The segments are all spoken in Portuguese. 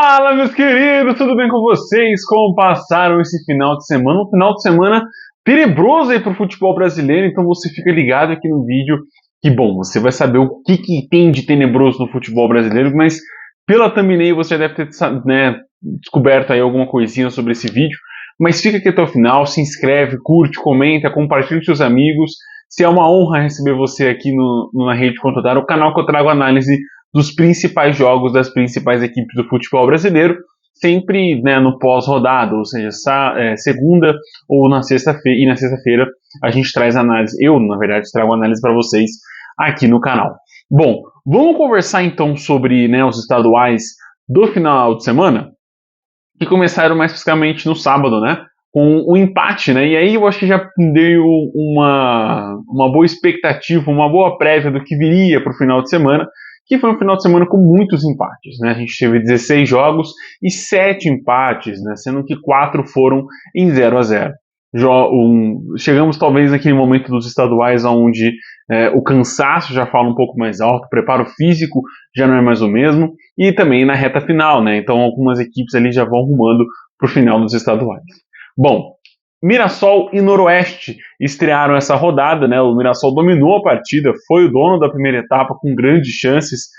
Fala, meus queridos, tudo bem com vocês? Como passaram esse final de semana? Um final de semana tenebroso aí pro futebol brasileiro, então você fica ligado aqui no vídeo que, bom, você vai saber o que tem de tenebroso no futebol brasileiro, mas pela thumbnail você deve ter, né, descoberto aí alguma coisinha sobre esse vídeo, mas fica aqui até o final, se inscreve, curte, comenta, compartilha com seus amigos. Se é uma honra receber você aqui na Rede Contador, o canal que eu trago análise dos principais jogos das principais equipes do futebol brasileiro, sempre, né, no pós-rodada, ou seja, segunda ou na sexta-feira, e na sexta-feira a gente traz análise, eu, na verdade, trago análise para vocês aqui no canal. Bom, vamos conversar então sobre, né, os estaduais do final de semana, que começaram mais fisicamente no sábado, né, com o empate, né, e aí eu acho que já deu uma boa expectativa, uma boa prévia do que viria para o final de semana, que foi um final de semana com muitos empates, né? A gente teve 16 jogos e 7 empates, né? Sendo que 4 foram em 0-0. Chegamos talvez naquele momento dos estaduais onde o cansaço já fala um pouco mais alto, o preparo físico já não é mais o mesmo, e também na reta final, né? Então algumas equipes ali já vão rumando para o final dos estaduais. Bom, Mirassol e Noroeste estrearam essa rodada, né? O Mirassol dominou a partida, foi o dono da primeira etapa com grandes chances,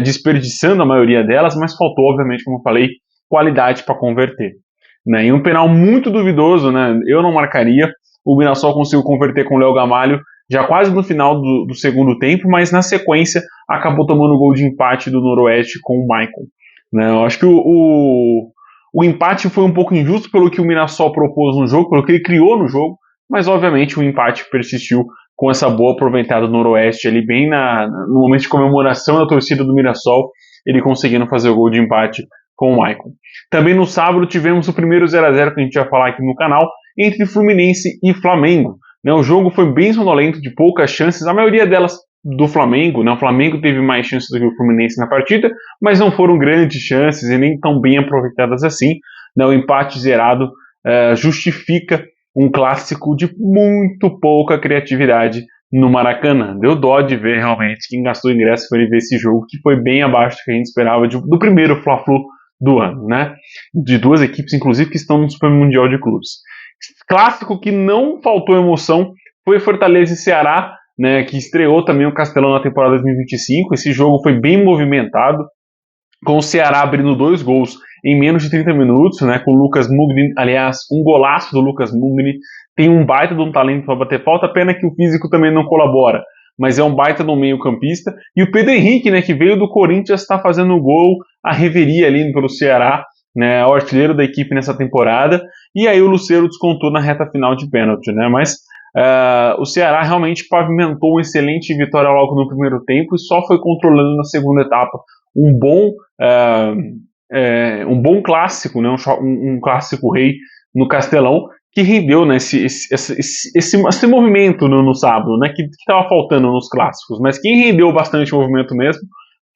desperdiçando a maioria delas, mas faltou, obviamente, como eu falei, qualidade para converter. Né? E um penal muito duvidoso, né? Eu não marcaria. O Mirassol conseguiu converter com o Léo Gamalho já quase no final do segundo tempo, mas na sequência acabou tomando o gol de empate do Noroeste com o Maicon. Né? Eu acho que o empate foi um pouco injusto pelo que o Mirassol propôs no jogo, pelo que ele criou no jogo, mas obviamente o empate persistiu com essa boa aproveitada do Noroeste ali bem no momento de comemoração da torcida do Mirassol, ele conseguindo fazer o gol de empate com o Maicon. Também no sábado tivemos o primeiro 0-0 que a gente vai falar aqui no canal, entre Fluminense e Flamengo. Né, o jogo foi bem sonolento, de poucas chances, a maioria delas do Flamengo, né? O Flamengo teve mais chances do que o Fluminense na partida, mas não foram grandes chances e nem tão bem aproveitadas assim. Né? O empate zerado justifica um clássico de muito pouca criatividade no Maracanã. Deu dó de ver realmente quem gastou ingresso para ver esse jogo, que foi bem abaixo do que a gente esperava do primeiro Fla-Flu do ano, né? De duas equipes, inclusive, que estão no Super Mundial de Clubes. Clássico que não faltou emoção foi Fortaleza e Ceará, né, que estreou também o Castelão na temporada 2025. Esse jogo foi bem movimentado, com o Ceará abrindo 2 gols em menos de 30 minutos, né, com o Lucas Mugni, aliás, um golaço do Lucas Mugni, tem um baita de um talento para bater falta, pena que o físico também não colabora, mas é um baita no meio campista, e o Pedro Henrique, né, que veio do Corinthians, está fazendo o gol, a reveria ali pelo Ceará, né, o artilheiro da equipe nessa temporada, e aí o Lucero descontou na reta final de pênalti, né, mas o Ceará realmente pavimentou uma excelente vitória logo no primeiro tempo e só foi controlando na segunda etapa um bom clássico, né, um clássico rei no Castelão, que rendeu, né, esse movimento no sábado, né, que estava faltando nos clássicos, mas quem rendeu bastante movimento mesmo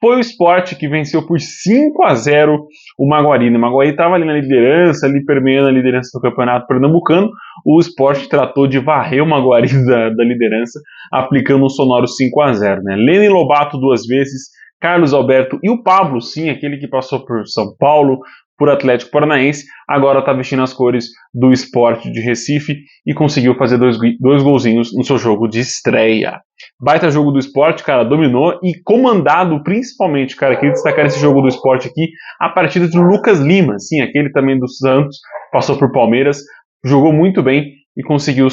foi o Sport, que venceu por 5-0 o Maguari. O Maguari estava ali na liderança, ali permeando a liderança do campeonato pernambucano. O Sport tratou de varrer o Maguari da liderança, aplicando um sonoro 5-0. Né? Lene Lobato 2 vezes, Carlos Alberto e o Pablo, sim, aquele que passou por São Paulo, por Atlético Paranaense, agora está vestindo as cores do Sport de Recife e conseguiu fazer dois golzinhos no seu jogo de estreia. Baita jogo do Sport, cara, dominou e comandado principalmente, cara, queria destacar esse jogo do Sport aqui, a partida do Lucas Lima, sim, aquele também do Santos, passou por Palmeiras, jogou muito bem e conseguiu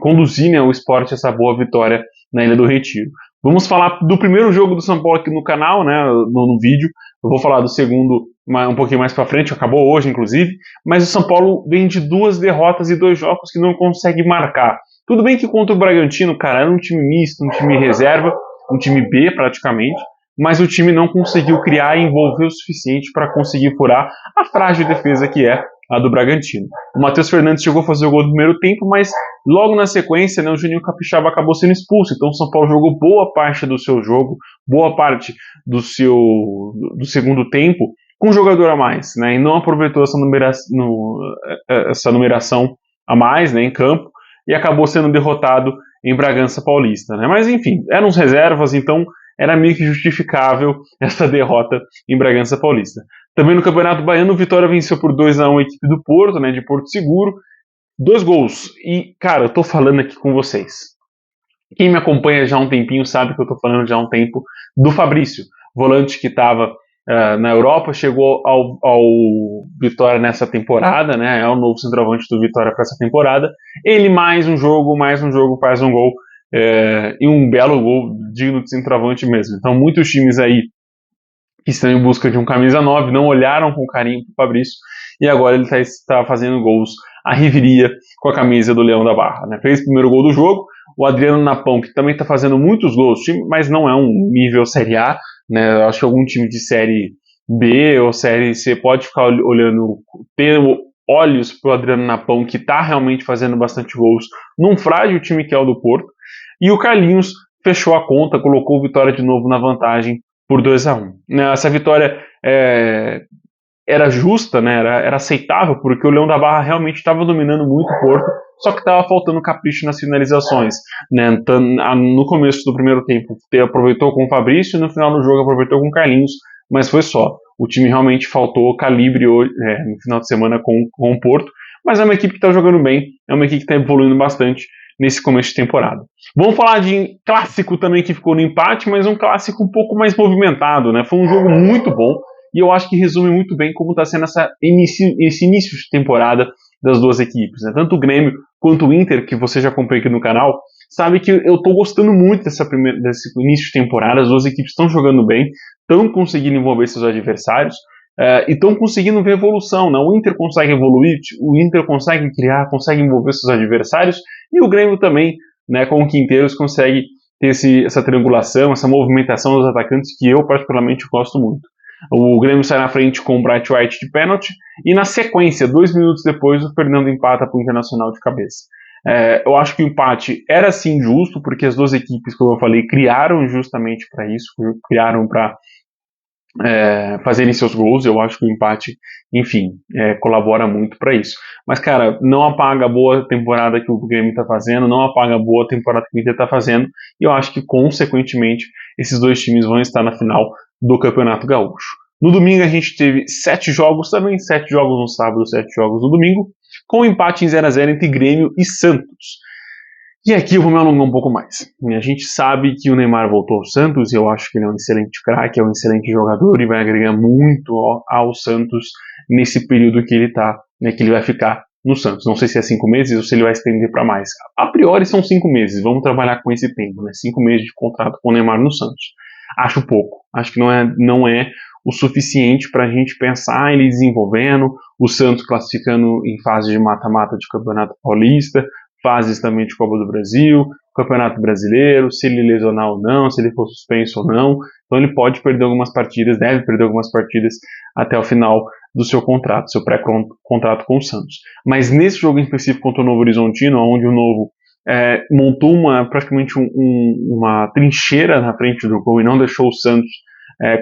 conduzir, né, o Sport a essa boa vitória na Ilha do Retiro. Vamos falar do primeiro jogo do São Paulo aqui no canal, né, no vídeo. Eu vou falar do segundo um pouquinho mais para frente, acabou hoje, inclusive. Mas o São Paulo vem de 2 derrotas e 2 jogos que não consegue marcar. Tudo bem que contra o Bragantino, cara, era um time misto, um time reserva, um time B praticamente, mas o time não conseguiu criar e envolver o suficiente para conseguir furar a frágil defesa que é a do Bragantino. O Matheus Fernandes chegou a fazer o gol do primeiro tempo, mas logo na sequência, né, o Juninho Capixaba acabou sendo expulso. Então o São Paulo jogou boa parte do seu jogo, boa parte do segundo tempo, com um jogador a mais, né, e não aproveitou essa numeração a mais, né, em campo, e acabou sendo derrotado em Bragança Paulista. Né. Mas enfim, eram os reservas, então era meio que justificável essa derrota em Bragança Paulista. Também no Campeonato Baiano, o Vitória venceu por 2-1 a equipe do Porto, né, de Porto Seguro, 2 gols. E, cara, eu tô falando aqui com vocês. Quem me acompanha já há um tempinho sabe que eu tô falando já há um tempo do Fabrício, volante que estava na Europa, chegou ao Vitória nessa temporada, né? É o novo centroavante do Vitória para essa temporada. Ele mais um jogo, faz um gol, e um belo gol digno de centroavante mesmo. Então muitos times aí que estão em busca de um camisa 9 não olharam com carinho para o Fabrício, e agora ele está fazendo gols à riveria com a camisa do Leão da Barra, né? Fez o primeiro gol do jogo. O Adriano Napão, que também está fazendo muitos gols, mas não é um nível Série A, né? Acho que algum time de Série B ou Série C pode ficar olhando, ter olhos para o Adriano Napão, que está realmente fazendo bastante gols num frágil time que é o do Porto. E o Carlinhos fechou a conta, colocou o Vitória de novo na vantagem por 2-1. Essa vitória era justa, né? Era aceitável, porque o Leão da Barra realmente estava dominando muito o Porto, só que estava faltando capricho nas finalizações, né? Então, no começo do primeiro tempo aproveitou com o Fabrício, e no final do jogo aproveitou com o Carlinhos, mas foi só. O time realmente faltou calibre hoje, no final de semana com o Porto, mas é uma equipe que está jogando bem, é uma equipe que está evoluindo bastante nesse começo de temporada. Vamos falar de clássico também que ficou no empate, mas um clássico um pouco mais movimentado, né? Foi um jogo muito bom, e eu acho que resume muito bem como está sendo esse início de temporada das duas equipes, né? Tanto o Grêmio quanto o Inter, que você já acompanha aqui no canal, sabe que eu estou gostando muito desse início de temporada. As duas equipes estão jogando bem, estão conseguindo envolver seus adversários, e estão conseguindo ver evolução, né? O Inter consegue evoluir, o Inter consegue criar, consegue envolver seus adversários, e o Grêmio também, né, com o Quinteiros, consegue ter essa triangulação, essa movimentação dos atacantes que eu particularmente gosto muito. O Grêmio sai na frente com o Bright White de pênalti, e na sequência, 2 minutos depois, o Fernando empata para o Internacional de cabeça. Eu acho que o empate era sim justo, porque as duas equipes, como eu falei, criaram justamente para isso, criaram para fazerem seus gols. Eu acho que o empate, enfim, colabora muito para isso. Mas, cara, não apaga a boa temporada que o Grêmio está fazendo, não apaga a boa temporada que o Inter está fazendo, e eu acho que, consequentemente, esses dois times vão estar na final do Campeonato Gaúcho. No domingo a gente teve 7 jogos também, 7 jogos no sábado, 7 jogos no domingo, com um empate em 0-0 entre Grêmio e Santos. E aqui eu vou me alongar um pouco mais. A gente sabe que o Neymar voltou ao Santos, e eu acho que ele é um excelente craque, é um excelente jogador, e vai agregar muito ao Santos nesse período que ele tá, né, que ele vai ficar no Santos. Não sei se é 5 meses ou se ele vai estender para mais. A priori são 5 meses, vamos trabalhar com esse tempo, né? 5 meses de contrato com o Neymar no Santos. Acho pouco, acho que não é o suficiente para a gente pensar ele desenvolvendo, o Santos classificando em fase de mata-mata de Campeonato Paulista, fases também de Copa do Brasil, Campeonato Brasileiro, se ele lesionar ou não, se ele for suspenso ou não. Então ele pode perder algumas partidas, deve perder algumas partidas até o final do seu contrato, seu pré-contrato com o Santos. Mas nesse jogo em específico contra o Novo Horizontino, onde o Novo montou praticamente uma trincheira na frente do gol e não deixou o Santos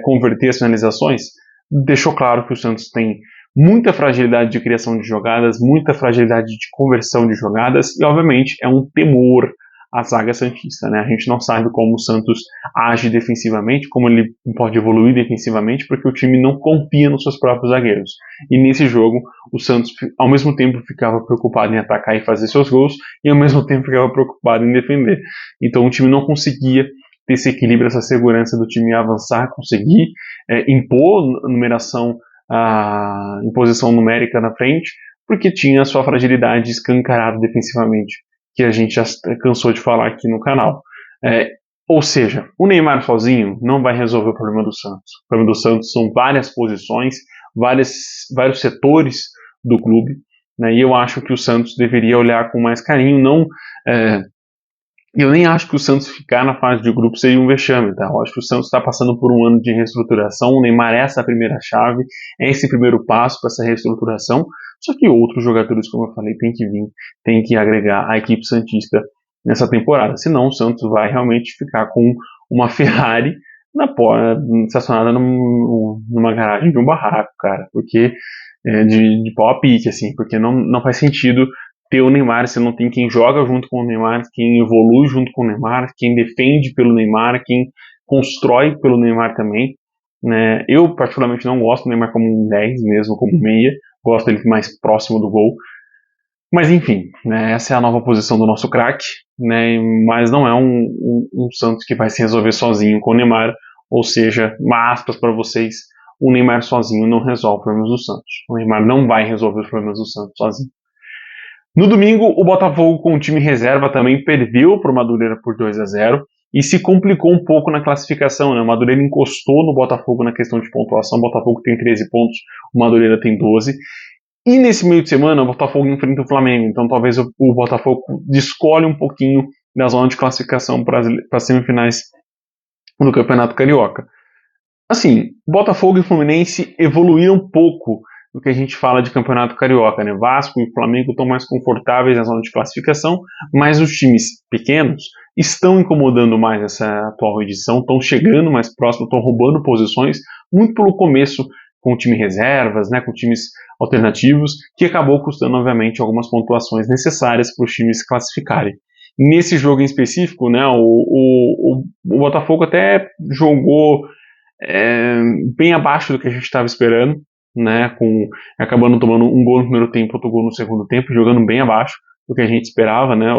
converter as finalizações, deixou claro que o Santos tem muita fragilidade de criação de jogadas, muita fragilidade de conversão de jogadas, e obviamente é um temor à zaga santista, né? A gente não sabe como o Santos age defensivamente, como ele pode evoluir defensivamente, porque o time não confia nos seus próprios zagueiros. E nesse jogo, o Santos, ao mesmo tempo, ficava preocupado em atacar e fazer seus gols, e ao mesmo tempo ficava preocupado em defender. Então o time não conseguia ter esse equilíbrio, essa segurança do time avançar, conseguir impor numeração, a imposição numérica na frente, porque tinha a sua fragilidade escancarada defensivamente, que a gente já cansou de falar aqui no canal. Ou seja, o Neymar sozinho não vai resolver o problema do Santos. O problema do Santos são várias posições, vários setores do clube, né, e eu acho que o Santos deveria olhar com mais carinho. Eu nem acho que o Santos ficar na fase de grupo seria um vexame, tá? Eu acho que o Santos está passando por um ano de reestruturação, o Neymar é essa primeira chave, é esse primeiro passo para essa reestruturação, só que outros jogadores, como eu falei, tem que vir, tem que agregar a equipe santista nessa temporada, senão o Santos vai realmente ficar com uma Ferrari estacionada numa garagem de um barraco, cara, porque de pau a pique, assim, porque não faz sentido ter o Neymar, você não tem quem joga junto com o Neymar, quem evolui junto com o Neymar, quem defende pelo Neymar, quem constrói pelo Neymar também, né? Eu particularmente não gosto do Neymar como um 10 mesmo, como meia, gosto dele mais próximo do gol, mas enfim, né, essa é a nova posição do nosso craque, né, mas não é um Santos que vai se resolver sozinho com o Neymar, ou seja, aspas para vocês, o Neymar sozinho não resolve os problemas do Santos. O Neymar não vai resolver os problemas do Santos sozinho. No domingo, o Botafogo com o time reserva também perdeu para o Madureira por 2-0 e se complicou um pouco na classificação, né? O Madureira encostou no Botafogo na questão de pontuação, o Botafogo tem 13 pontos, o Madureira tem 12. E nesse meio de semana, o Botafogo enfrenta o Flamengo, então talvez o Botafogo descolhe um pouquinho da zona de classificação para as semifinais do Campeonato Carioca. Assim, Botafogo e Fluminense evoluíram um pouco do que a gente fala de Campeonato Carioca, né? Vasco e Flamengo estão mais confortáveis na zona de classificação, mas os times pequenos estão incomodando mais essa atual edição, estão chegando mais próximo, estão roubando posições, muito pelo começo com o time reservas, né, com times alternativos, que acabou custando, obviamente, algumas pontuações necessárias para os times se classificarem. Nesse jogo em específico, né, o Botafogo até jogou bem abaixo do que a gente estava esperando, né, acabando tomando um gol no primeiro tempo, outro gol no segundo tempo, jogando bem abaixo do que a gente esperava, né,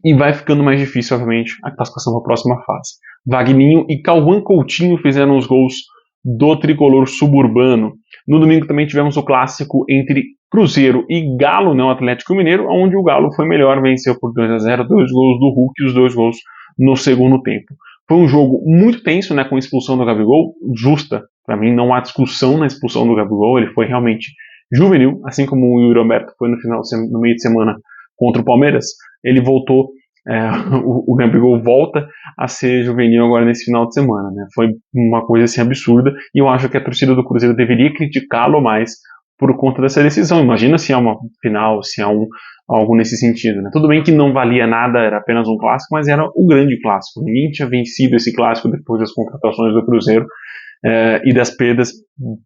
e vai ficando mais difícil, obviamente, a classificação para a próxima fase. Vagninho e Cauã Coutinho fizeram os gols do tricolor suburbano. No domingo também tivemos o clássico entre Cruzeiro e Galo, né, o Atlético Mineiro, onde o Galo foi melhor, venceu por 2-0, 2 gols do Hulk e os 2 gols no segundo tempo. Foi um jogo muito tenso, né, com a expulsão do Gabigol, justa. Para mim, não há discussão na expulsão do Gabigol, ele foi realmente juvenil, assim como o Yuri Alberto foi no meio de semana contra o Palmeiras. Ele voltou, o Gabigol volta a ser juvenil agora nesse final de semana, né? Foi uma coisa assim absurda, e eu acho que a torcida do Cruzeiro deveria criticá-lo mais por conta dessa decisão. Imagina se há uma final, se há algo nesse sentido, né? Tudo bem que não valia nada, era apenas um clássico, mas era o grande clássico. Ninguém tinha vencido esse clássico depois das contratações do Cruzeiro e das perdas,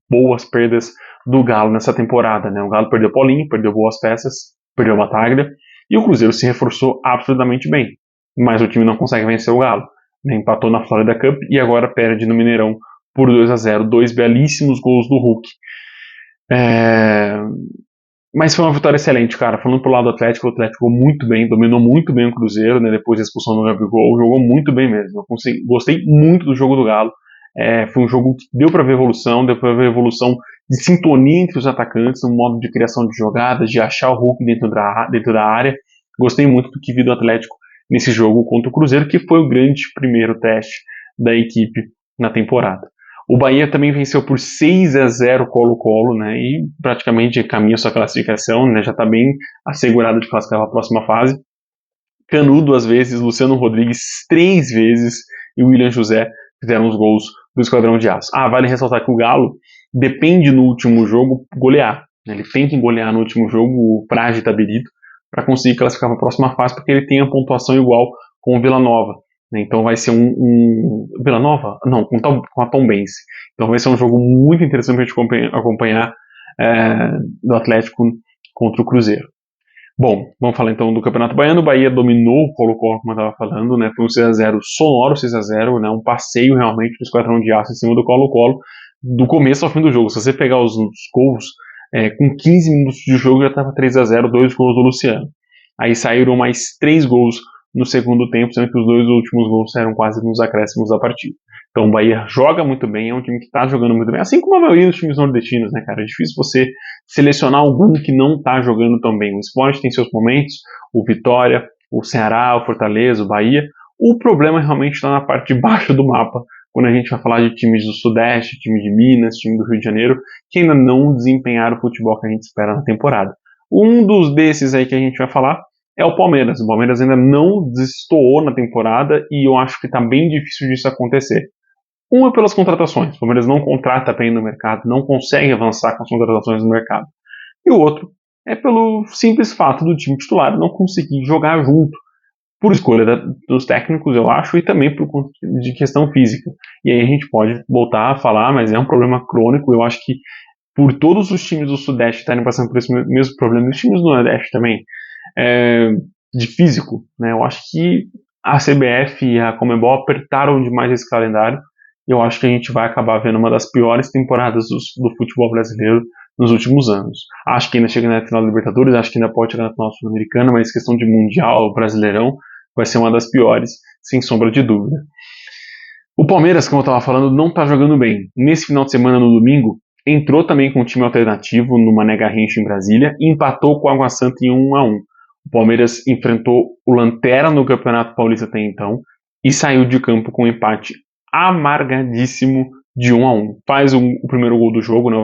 boas perdas do Galo nessa temporada, né? O Galo perdeu Paulinho, perdeu boas peças, perdeu Bataglia, e o Cruzeiro se reforçou absolutamente bem, mas o time não consegue vencer o Galo, né? Empatou na Florida Cup e agora perde no Mineirão por 2-0, 2 belíssimos gols do Hulk. Mas foi uma vitória excelente, cara. Falando pro lado do Atlético, o Atlético jogou muito bem, dominou muito bem o Cruzeiro, né? Depois da expulsão do Gabigol, jogou muito bem mesmo. Gostei muito do jogo do Galo. Foi um jogo que deu para ver evolução de sintonia entre os atacantes, no modo de criação de jogadas, de achar o Hulk dentro da área. Gostei muito do que vi do Atlético nesse jogo contra o Cruzeiro, que foi o grande primeiro teste da equipe na temporada. O Bahia também venceu por 6-0 Colo-Colo, né, e praticamente caminha sua classificação, né, já está bem assegurado de classificar para a próxima fase. Canu 2 vezes, Luciano Rodrigues 3 vezes e William José fizeram os gols do Esquadrão de Aço. Vale ressaltar que o Galo depende no último jogo golear, né, ele tem que golear no último jogo o Praia de Itabirito para conseguir classificar para a próxima fase, porque ele tem a pontuação igual com o Vila Nova. Então vai ser Vila Nova? Não, com a Tombense. Então vai ser um jogo muito interessante para a gente acompanhar do Atlético contra o Cruzeiro. Bom, vamos falar então do Campeonato Baiano. O Bahia dominou o Colo-Colo, como eu estava falando, né? Foi um 6-0 sonoro, 6-0, né? Um passeio realmente do Esquadrão de Aço em cima do Colo-Colo, do começo ao fim do jogo. Se você pegar os gols, com 15 minutos de jogo já estava 3-0, 2 gols do Luciano. Aí saíram mais 3 gols no segundo tempo, sendo que os 2 últimos gols saíram quase nos acréscimos da partida. Então o Bahia joga muito bem, é um time que está jogando muito bem, assim como a maioria dos times nordestinos, né, cara? É difícil você selecionar algum que não está jogando tão bem. O Sport tem seus momentos, o Vitória, o Ceará, o Fortaleza, o Bahia. O problema realmente está na parte de baixo do mapa, quando a gente vai falar de times do Sudeste, time de Minas, time do Rio de Janeiro, que ainda não desempenharam o futebol que a gente espera na temporada. Um dos desses aí que a gente vai falar é o Palmeiras. O Palmeiras ainda não destoou na temporada e eu acho que está bem difícil disso acontecer. Um é pelas contratações. O Palmeiras não contrata bem no mercado, não consegue avançar com as contratações no mercado. E o outro é pelo simples fato do time titular não conseguir jogar junto. Por escolha dos técnicos, eu acho, e também por conta de questão física. E aí a gente pode voltar a falar, mas é um problema crônico. Eu acho que por todos os times do Sudeste estarem passando por esse mesmo problema, e os times do Nordeste também, de físico, né? Eu acho que a CBF e a Conmebol apertaram demais esse calendário. Eu acho que a gente vai acabar vendo uma das piores temporadas do futebol brasileiro nos últimos anos. Acho que ainda chega na final da Libertadores, acho que ainda pode chegar na final sul-americana, mas questão de Mundial, Brasileirão, vai ser uma das piores, sem sombra de dúvida. O Palmeiras, como eu estava falando, não está jogando bem. Nesse final de semana, no domingo, entrou também com um time alternativo no Mané Garrincha em Brasília e empatou com o Água Santa em 1-1. O Palmeiras enfrentou o Lanterna no Campeonato Paulista até então e saiu de campo com um empate amargadíssimo de 1-1. Faz o primeiro gol do jogo, né,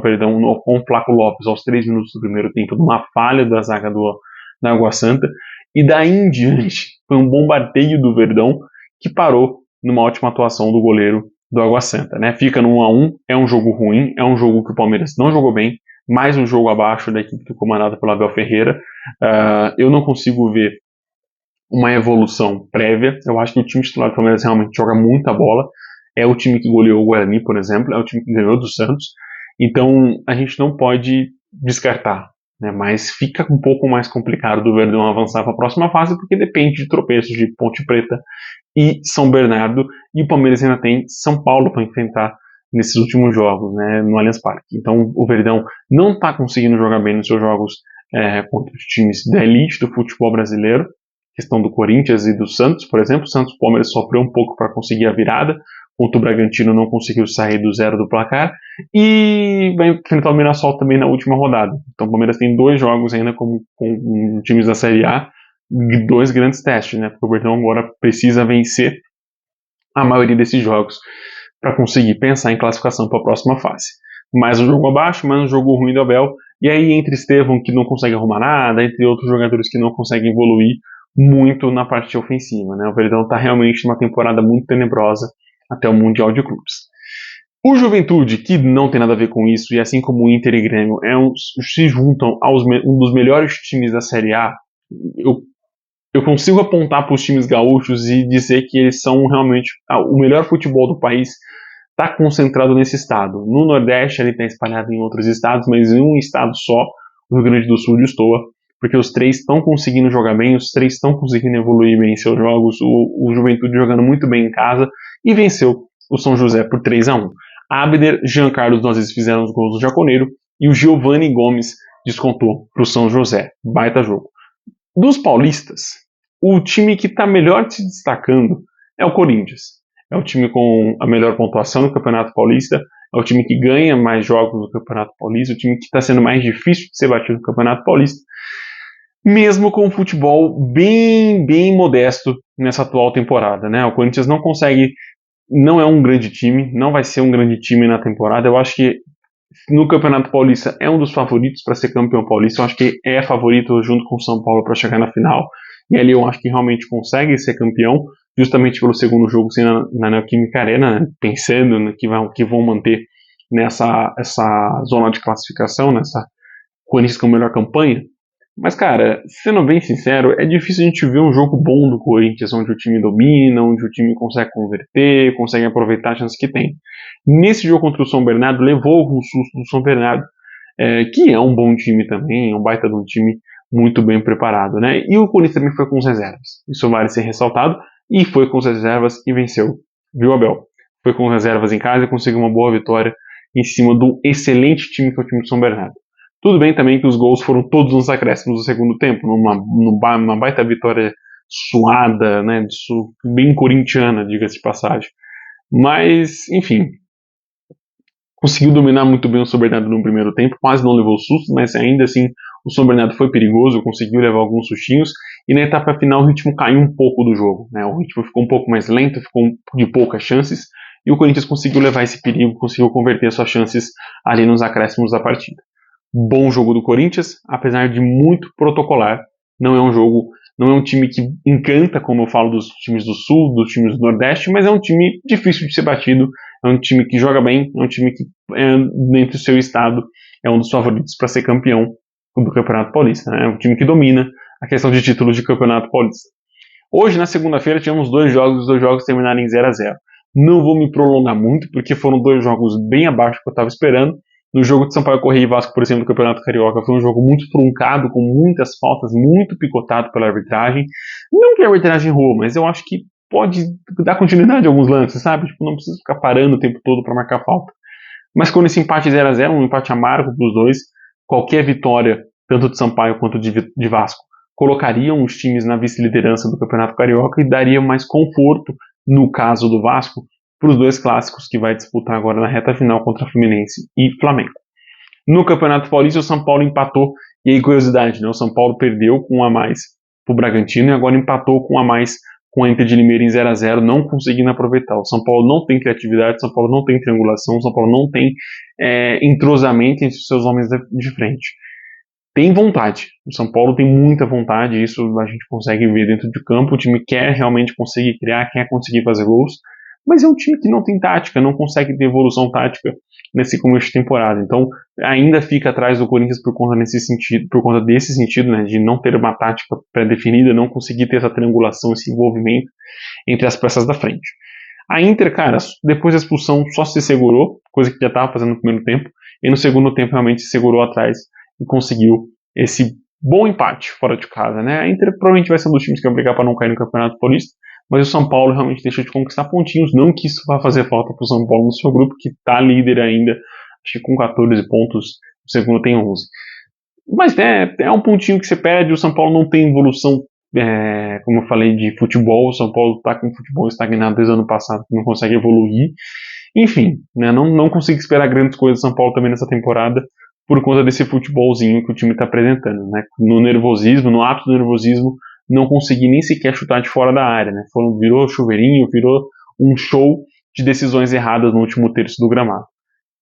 com o Flaco Lopes aos 3 minutos do primeiro tempo, numa falha da zaga da Água Santa. E daí em diante, foi um bombardeio do Verdão que parou numa ótima atuação do goleiro do Água Santa. Né? Fica no 1-1, é um jogo ruim, é um jogo que o Palmeiras não jogou bem, mais um jogo abaixo da equipe comandada pelo Abel Ferreira. Eu não consigo ver uma evolução prévia. Eu acho que o time titular do Palmeiras realmente joga muita bola. É o time que goleou o Guarani, por exemplo, é o time que ganhou do Santos. Então a gente não pode descartar, né? Mas fica um pouco mais complicado do Verdão avançar para a próxima fase, porque depende de tropeços de Ponte Preta e São Bernardo, e o Palmeiras ainda tem São Paulo para enfrentar nesses últimos jogos, né, no Allianz Parque. Então o Verdão não está conseguindo jogar bem nos seus jogos contra os times da elite do futebol brasileiro, questão do Corinthians e do Santos, por exemplo. O Santos, o Palmeiras sofreu um pouco para conseguir a virada, contra o Bragantino não conseguiu sair do zero do placar, e vai enfrentar o Mirassol também na última rodada. Então o Palmeiras tem 2 jogos ainda com times da Série A, de 2 grandes testes, né? Porque o Verdão agora precisa vencer a maioria desses jogos para conseguir pensar em classificação para a próxima fase. Mais um jogo abaixo, mais um jogo ruim do Abel, e aí entre Estevão, que não consegue arrumar nada, entre outros jogadores que não conseguem evoluir muito na parte ofensiva, né? O Verdão está realmente numa temporada muito tenebrosa até o Mundial de Clubes. O Juventude, que não tem nada a ver com isso, e assim como o Inter e Grêmio se juntam aos um dos melhores times da Série A, eu consigo apontar para os times gaúchos e dizer que eles são realmente o melhor futebol do país, está concentrado nesse estado. No Nordeste ele está espalhado em outros estados, mas em um estado só, o Rio Grande do Sul, destoa, porque os 3 estão conseguindo jogar bem, os 3 estão conseguindo evoluir bem em seus jogos, o Juventude jogando muito bem em casa, e venceu o São José por 3-1. Abner, Jean Carlos Nozes fizeram os gols do Jaconeiro, e o Giovanni Gomes descontou para o São José. Baita jogo. Dos paulistas, o time que está melhor se destacando é o Corinthians. É o time com a melhor pontuação no Campeonato Paulista, é o time que ganha mais jogos no Campeonato Paulista, o time que está sendo mais difícil de ser batido no Campeonato Paulista, mesmo com um futebol bem, bem modesto nessa atual temporada, né? O Corinthians não consegue, não é um grande time, não vai ser um grande time na temporada. Eu acho que no Campeonato Paulista é um dos favoritos para ser campeão paulista. Eu acho que é favorito junto com o São Paulo para chegar na final. E ali eu acho que realmente consegue ser campeão, justamente pelo segundo jogo ser na Neoquímica Arena, né? Pensando que vão manter essa zona de classificação, nessa Corinthians com a melhor campanha. Mas, cara, sendo bem sincero, é difícil a gente ver um jogo bom do Corinthians, onde o time domina, onde o time consegue converter, consegue aproveitar as chances que tem. Nesse jogo contra o São Bernardo, levou algum susto do São Bernardo, que é um bom time também, é um baita de um time muito bem preparado, né? E o Corinthians também foi com as reservas. Isso vale ser ressaltado, e foi com as reservas e venceu. Viu, Abel? Foi com as reservas em casa e conseguiu uma boa vitória em cima do excelente time que é o time do São Bernardo. Tudo bem também que os gols foram todos nos acréscimos do segundo tempo, numa baita vitória suada, né, bem corintiana, diga-se de passagem. Mas, enfim, conseguiu dominar muito bem o São Bernardo no primeiro tempo, quase não levou susto, mas ainda assim o São Bernardo foi perigoso, conseguiu levar alguns sustinhos, e na etapa final o ritmo caiu um pouco do jogo, né, o ritmo ficou um pouco mais lento, ficou de poucas chances, e o Corinthians conseguiu levar esse perigo, conseguiu converter suas chances ali nos acréscimos da partida. Bom jogo do Corinthians, apesar de muito protocolar. Não é um time que encanta, como eu falo dos times do Sul, dos times do Nordeste, mas é um time difícil de ser batido, é um time que joga bem, é um time que, dentro do seu estado, é um dos favoritos para ser campeão do Campeonato Paulista, né? É um time que domina a questão de títulos de Campeonato Paulista. Hoje, na segunda-feira, tivemos 2 jogos, os 2 jogos terminaram em 0-0. Não vou me prolongar muito, porque foram 2 jogos bem abaixo do que eu estava esperando. No jogo de Sampaio Corrêa e Vasco, por exemplo, do Campeonato Carioca, foi um jogo muito truncado, com muitas faltas, muito picotado pela arbitragem. Não que a arbitragem errou, mas eu acho que pode dar continuidade a alguns lances, sabe? Tipo, não precisa ficar parando o tempo todo para marcar falta. Mas quando esse empate 0-0, um empate amargo para os dois, qualquer vitória, tanto de Sampaio quanto de Vasco, colocariam os times na vice-liderança do Campeonato Carioca e daria mais conforto, no caso do Vasco, para os dois clássicos que vai disputar agora na reta final contra Fluminense e Flamengo. No Campeonato Paulista, o São Paulo empatou, e aí curiosidade, né? O São Paulo perdeu com um a mais para o Bragantino e agora empatou com um a mais com a Inter de Limeira em 0-0, não conseguindo aproveitar. O São Paulo não tem criatividade, o São Paulo não tem triangulação, o São Paulo não tem entrosamento entre os seus homens de frente. Tem vontade, o São Paulo tem muita vontade, isso a gente consegue ver dentro de campo, o time quer realmente conseguir criar, quer conseguir fazer gols, mas é um time que não tem tática, não consegue ter evolução tática nesse começo de temporada. Então, ainda fica atrás do Corinthians por conta desse sentido, né, de não ter uma tática pré-definida, não conseguir ter essa triangulação, esse envolvimento entre as peças da frente. A Inter, cara, depois da expulsão só se segurou, coisa que já estava fazendo no primeiro tempo, e no segundo tempo realmente se segurou atrás e conseguiu esse bom empate fora de casa, né? A Inter provavelmente vai ser um dos times que vai brigar para não cair no Campeonato Paulista, mas o São Paulo realmente deixou de conquistar pontinhos, não que isso vá fazer falta para o São Paulo no seu grupo, que está líder ainda, acho que com 14 pontos, o segundo tem 11. Mas é um pontinho que você perde, o São Paulo não tem evolução, como eu falei, de futebol, o São Paulo está com futebol estagnado desde o ano passado, não consegue evoluir. Enfim, né, não consigo esperar grandes coisas do São Paulo também nessa temporada, por conta desse futebolzinho que o time está apresentando, né? No nervosismo, no ápice do nervosismo, não consegui nem sequer chutar de fora da área, né? Virou chuveirinho, virou um show de decisões erradas no último terço do gramado.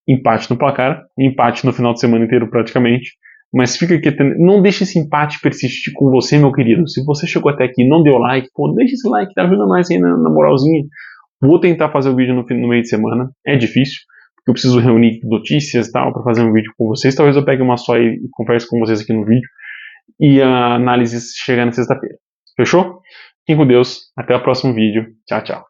Empate no placar, empate no final de semana inteiro praticamente, mas fica aqui, não deixe esse empate persistir com você, meu querido. Se você chegou até aqui e não deu like, pô, deixa esse like, tá ajudando mais aí na moralzinha. Vou tentar fazer o vídeo no meio de semana, é difícil, porque eu preciso reunir notícias e tal para fazer um vídeo com vocês. Talvez eu pegue uma só e converse com vocês aqui no vídeo. E a análise chegar na sexta-feira. Fechou? Fiquem com Deus. Até o próximo vídeo. Tchau, tchau.